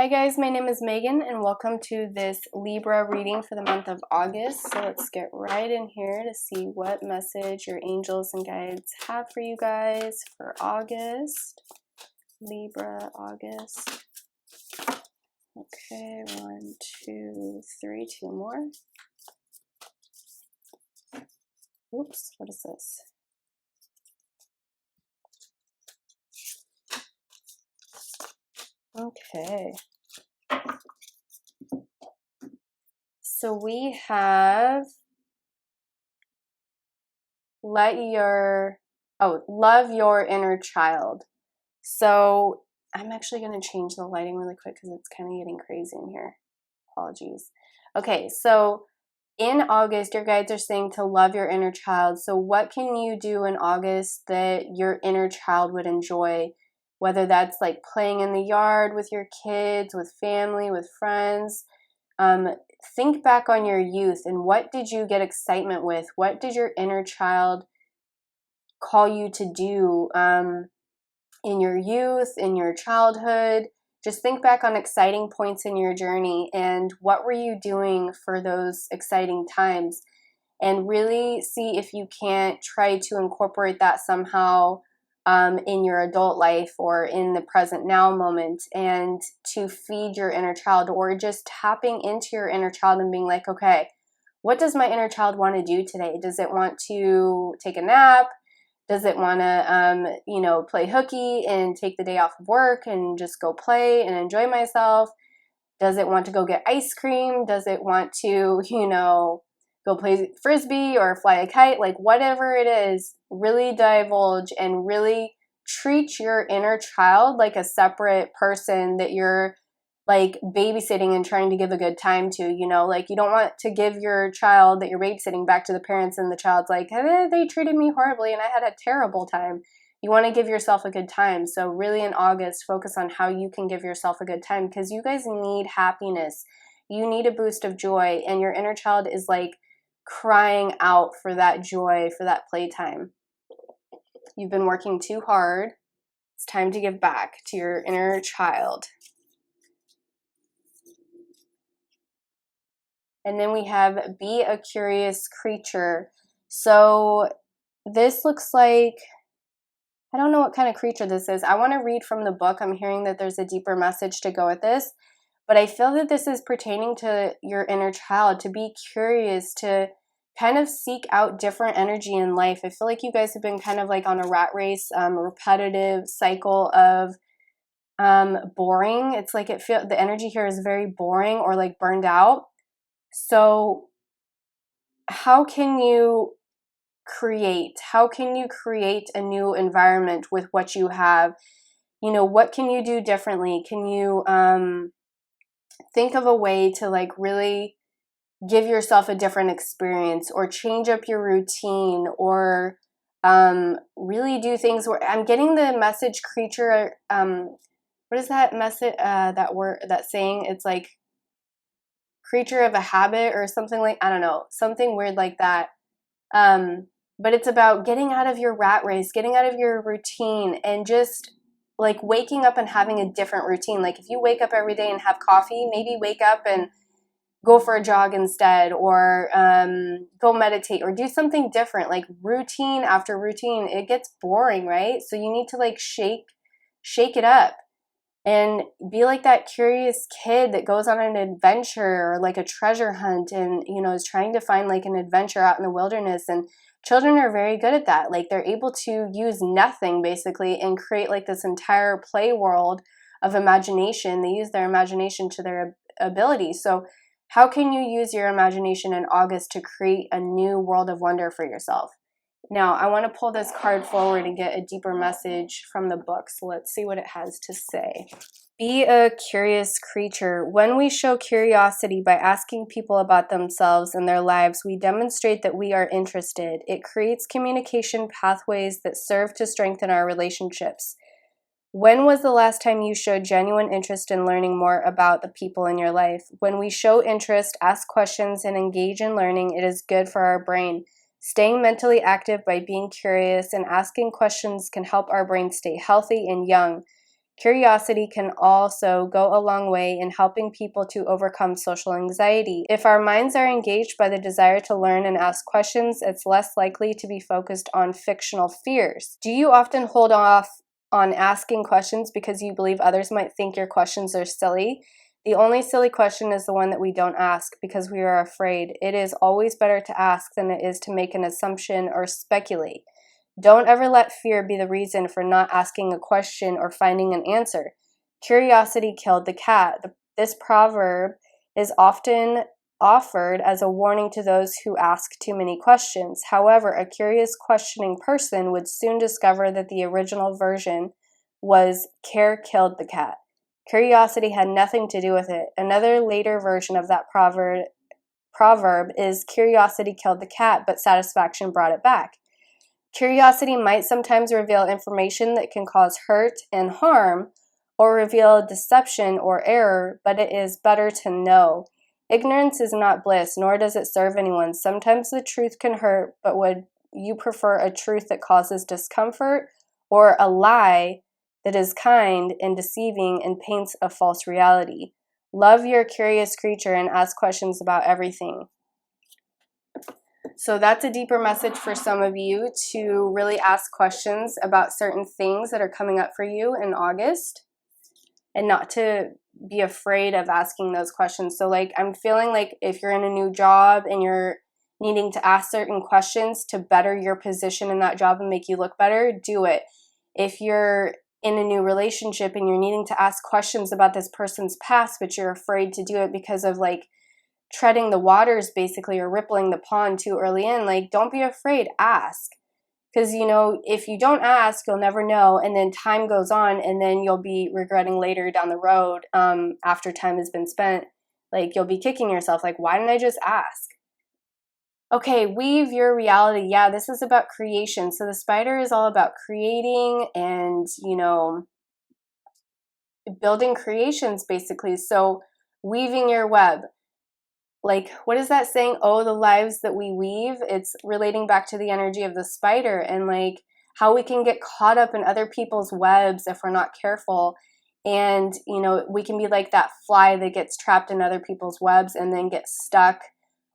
Hi guys, my name is Megan and welcome to this Libra reading for the month of August. So let's get right in here to see what message your angels and guides have for you guys for August. Libra, August. Okay, 1, 2, 3, 2 more. Oops, what is this? Okay. So we have love your inner child. So I'm actually going to change the lighting really quick because it's kind of getting crazy in here. Apologies. Okay, so in August, your guides are saying to love your inner child. So what can you do in August that your inner child would enjoy? Whether that's like playing in the yard with your kids, with family, with friends. Think back on your youth and what did you get excitement with? What did your inner child call you to do in your youth, in your childhood? Just think back on exciting points in your journey and what were you doing for those exciting times, and really see if you can't try to incorporate that somehow in your adult life or in the present now moment, and to feed your inner child, or just tapping into your inner child and being like, okay, what does my inner child want to do today? Does it want to take a nap? Does it want to, play hooky and take the day off of work and just go play and enjoy myself? Does it want to go get ice cream? Does it want to, go play frisbee or fly a kite? Like whatever it is, really divulge and really treat your inner child like a separate person that you're like babysitting and trying to give a good time to, like you don't want to give your child that you're babysitting back to the parents and the child's like, they treated me horribly and I had a terrible time. You want to give yourself a good time. So really in August, focus on how you can give yourself a good time, because you guys need happiness. You need a boost of joy, and your inner child is like crying out for that joy, for that playtime. You've been working too hard. It's time to give back to your inner child. And then we have be a curious creature. So this looks like, I don't know what kind of creature this is. I want to read from the book. I'm hearing that there's a deeper message to go with this. But I feel that this is pertaining to your inner child, to be curious, to kind of seek out different energy in life. I feel like you guys have been kind of like on a rat race, a repetitive cycle of boring. It's like the energy here is very boring or like burned out. So how can you create? How can you create a new environment with what you have? What can you do differently? Can you think of a way to like really give yourself a different experience, or change up your routine, or really do things where I'm getting the message creature. What is that message? That saying? It's like creature of a habit or something, like, I don't know, something weird like that. But it's about getting out of your rat race, getting out of your routine, and just like waking up and having a different routine. Like if you wake up every day and have coffee, maybe wake up and go for a jog instead, or go meditate, or do something different. Like routine after routine, it gets boring, right? So you need to like shake it up and be like that curious kid that goes on an adventure or like a treasure hunt and, is trying to find like an adventure out in the wilderness. And children are very good at that. Like they're able to use nothing basically and create like this entire play world of imagination. They use their imagination to their ability. So how can you use your imagination in August to create a new world of wonder for yourself? Now, I want to pull this card forward and get a deeper message from the book. So let's see what it has to say. Be a curious creature. When we show curiosity by asking people about themselves and their lives, we demonstrate that we are interested. It creates communication pathways that serve to strengthen our relationships. When was the last time you showed genuine interest in learning more about the people in your life? When we show interest, ask questions, and engage in learning, it is good for our brain. Staying mentally active by being curious and asking questions can help our brain stay healthy and young. Curiosity can also go a long way in helping people to overcome social anxiety. If our minds are engaged by the desire to learn and ask questions, it's less likely to be focused on fictional fears. Do you often hold off on asking questions because you believe others might think your questions are silly? The only silly question is the one that we don't ask because we are afraid. It is always better to ask than it is to make an assumption or speculate. Don't ever let fear be the reason for not asking a question or finding an answer. Curiosity killed the cat. This proverb is often offered as a warning to those who ask too many questions. However, a curious, questioning person would soon discover that the original version was care killed the cat. Curiosity had nothing to do with it. Another later version of that proverb is curiosity killed the cat, but satisfaction brought it back. Curiosity might sometimes reveal information that can cause hurt and harm, or reveal deception or error, but it is better to know. Ignorance is not bliss, nor does it serve anyone. Sometimes the truth can hurt, but would you prefer a truth that causes discomfort, or a lie that is kind and deceiving and paints a false reality? Love your curious creature and ask questions about everything. So that's a deeper message for some of you, to really ask questions about certain things that are coming up for you in August, and not to be afraid of asking those questions. So like, I'm feeling like if you're in a new job and you're needing to ask certain questions to better your position in that job and make you look better, do it. If you're in a new relationship and you're needing to ask questions about this person's past, but you're afraid to do it because of like treading the waters basically, or rippling the pond too early in, like, don't be afraid, ask. Because, you know, if you don't ask, you'll never know, and then time goes on, and then you'll be regretting later down the road, after time has been spent, like, you'll be kicking yourself, like, why didn't I just ask? Okay, weave your reality. Yeah, this is about creation. So the spider is all about creating and, you know, building creations basically. So weaving your web. Like, what is that saying? Oh, the lives that we weave. It's relating back to the energy of the spider, and like how we can get caught up in other people's webs if we're not careful. And, you know, we can be like that fly that gets trapped in other people's webs and then gets stuck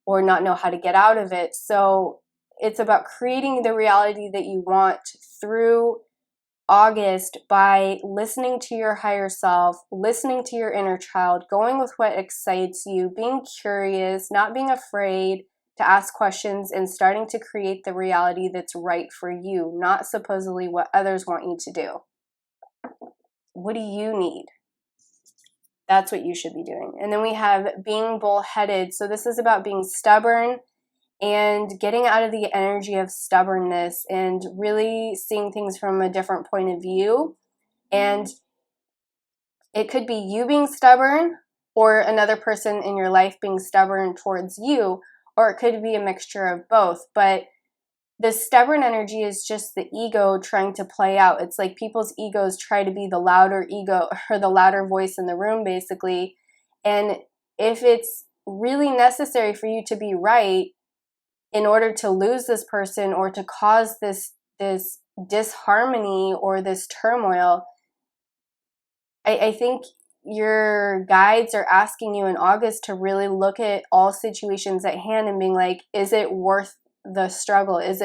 or not know how to get out of it. So it's about creating the reality that you want through August by listening to your higher self, listening to your inner child, going with what excites you, being curious, not being afraid to ask questions, and starting to create the reality that's right for you, not supposedly what others want you to do. What do you need? That's what you should be doing. And then we have being bullheaded. So this is about being stubborn and getting out of the energy of stubbornness and really seeing things from a different point of view. And it could be you being stubborn, or another person in your life being stubborn towards you, or it could be a mixture of both. But the stubborn energy is just the ego trying to play out. It's like people's egos try to be the louder ego, or the louder voice in the room, basically. And if it's really necessary for you to be right in order to lose this person or to cause this disharmony or this turmoil, I think your guides are asking you in August to really look at all situations at hand and being like, is it worth the struggle? Is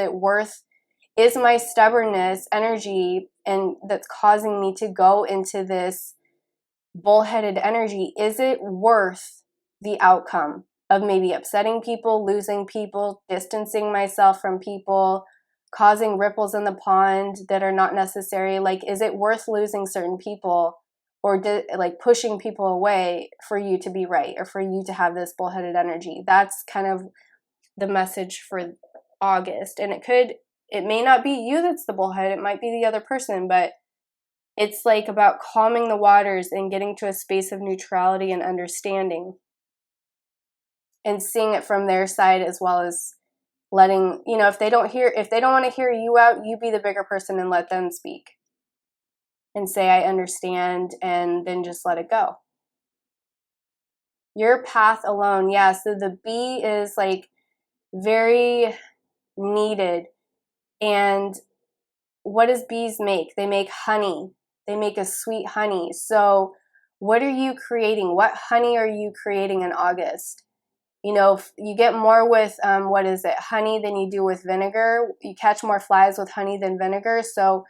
my stubbornness energy and that's causing me to go into this bullheaded energy, is it worth the outcome of maybe upsetting people, losing people, distancing myself from people, causing ripples in the pond that are not necessary? Like, is it worth losing certain people or like pushing people away for you to be right or for you to have this bullheaded energy? That's kind of the message for August. And it may not be you that's the bullhead, it might be the other person, but it's like about calming the waters and getting to a space of neutrality and understanding and seeing it from their side, as well as letting, you know, if they don't want to hear you out, you be the bigger person and let them speak and say, I understand, and then just let it go. Your path alone. Yeah. So the bee is like very needed. And what does bees make? They make honey. They make a sweet honey. So what are you creating? What honey are you creating in August? You know, you get more with, honey than you do with vinegar. You catch more flies with honey than vinegar. So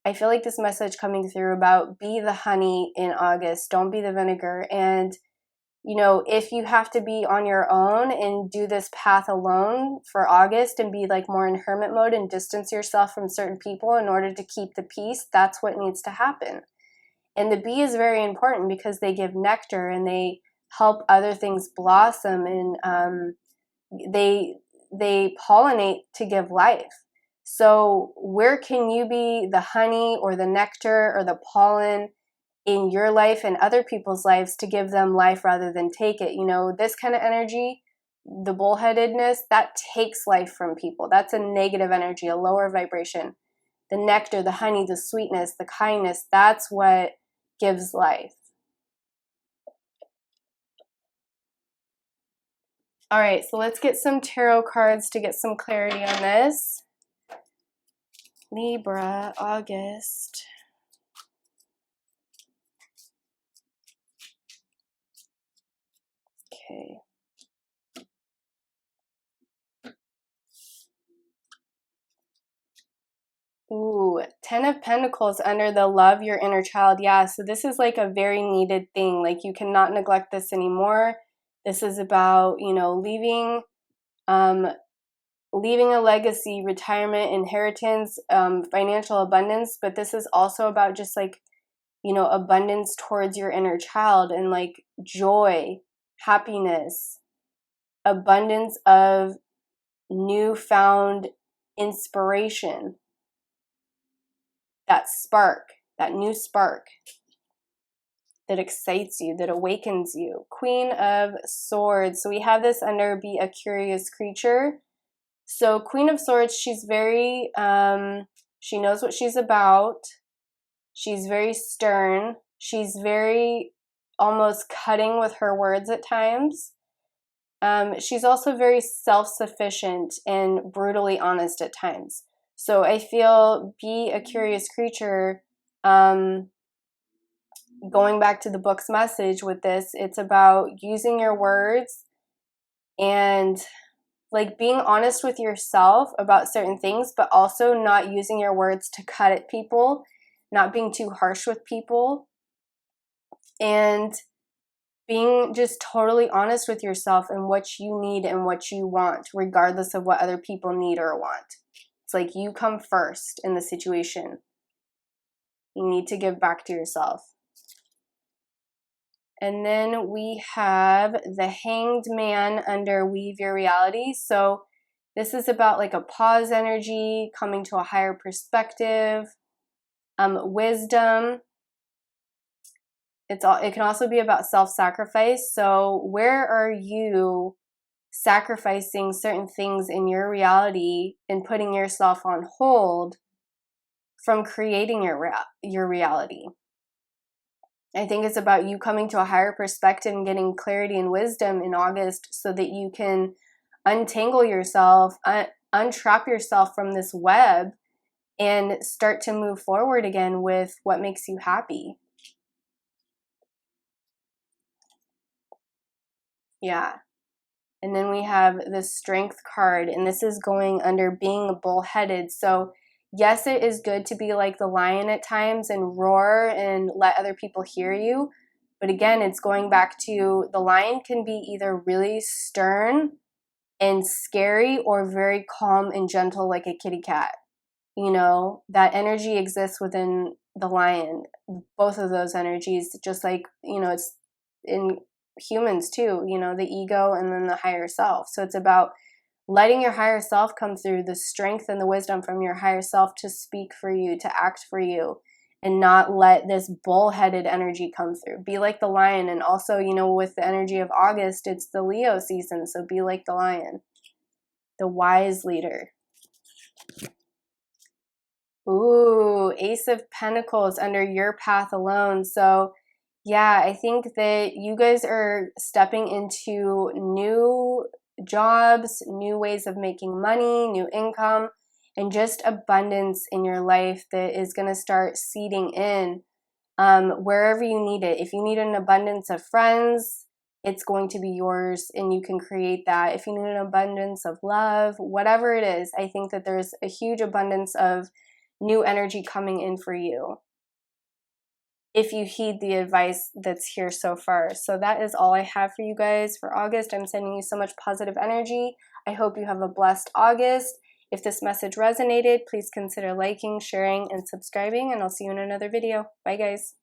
I feel like this message coming through about be the honey in August. Don't be the vinegar. And, you know, if you have to be on your own and do this path alone for August and be like more in hermit mode and distance yourself from certain people in order to keep the peace, that's what needs to happen. And the bee is very important because they give nectar and they help other things blossom, and they pollinate to give life. So where can you be the honey or the nectar or the pollen in your life and other people's lives to give them life rather than take it? You know, this kind of energy, the bullheadedness, that takes life from people. That's a negative energy, a lower vibration. The nectar, the honey, the sweetness, the kindness, that's what gives life. All right, so let's get some tarot cards to get some clarity on this. Libra, August. Okay. Ooh, 10 of Pentacles under the love your inner child. Yeah, so this is like a very needed thing. Like you cannot neglect this anymore. This is about, you know, leaving a legacy, retirement, inheritance, financial abundance. But this is also about just like, you know, abundance towards your inner child and like joy, happiness, abundance of newfound inspiration. That spark, that new spark that excites you, that awakens you. Queen of Swords. So we have this under be a curious creature. So Queen of Swords, she's very, she knows what she's about. She's very stern. She's very almost cutting with her words at times. She's also very self-sufficient and brutally honest at times. So I feel be a curious creature, going back to the book's message with this, it's about using your words and like being honest with yourself about certain things, but also not using your words to cut at people, not being too harsh with people, and being just totally honest with yourself and what you need and what you want, regardless of what other people need or want. It's like you come first in the situation. You need to give back to yourself. And then we have the Hanged Man under Weave Your Reality. So this is about like a pause energy, coming to a higher perspective, wisdom. It can also be about self-sacrifice. So where are you sacrificing certain things in your reality and putting yourself on hold from creating your reality? I think it's about you coming to a higher perspective and getting clarity and wisdom in August so that you can untangle yourself, untrap yourself from this web and start to move forward again with what makes you happy. Yeah. And then we have the Strength card, and this is going under being bullheaded. So yes, it is good to be like the lion at times and roar and let other people hear you. But again, it's going back to the lion can be either really stern and scary or very calm and gentle like a kitty cat. You know, that energy exists within the lion. Both of those energies, just like, you know, it's in humans too, you know, the ego and then the higher self. So it's about letting your higher self come through, the strength and the wisdom from your higher self to speak for you, to act for you, and not let this bullheaded energy come through. Be like the lion. And also, you know, with the energy of August, it's the Leo season. So be like the lion, the wise leader. Ooh, Ace of Pentacles under your path alone. So yeah, I think that you guys are stepping into new jobs, new ways of making money, new income, and just abundance in your life that is going to start seeding in. wherever you need it. If you need an abundance of friends, it's going to be yours and you can create that. If you need an abundance of love, whatever it is, I think that there's a huge abundance of new energy coming in for you if you heed the advice that's here so far. So that is all I have for you guys for August. I'm sending you so much positive energy. I hope you have a blessed August. If this message resonated, please consider liking, sharing, and subscribing, and I'll see you in another video. Bye, guys.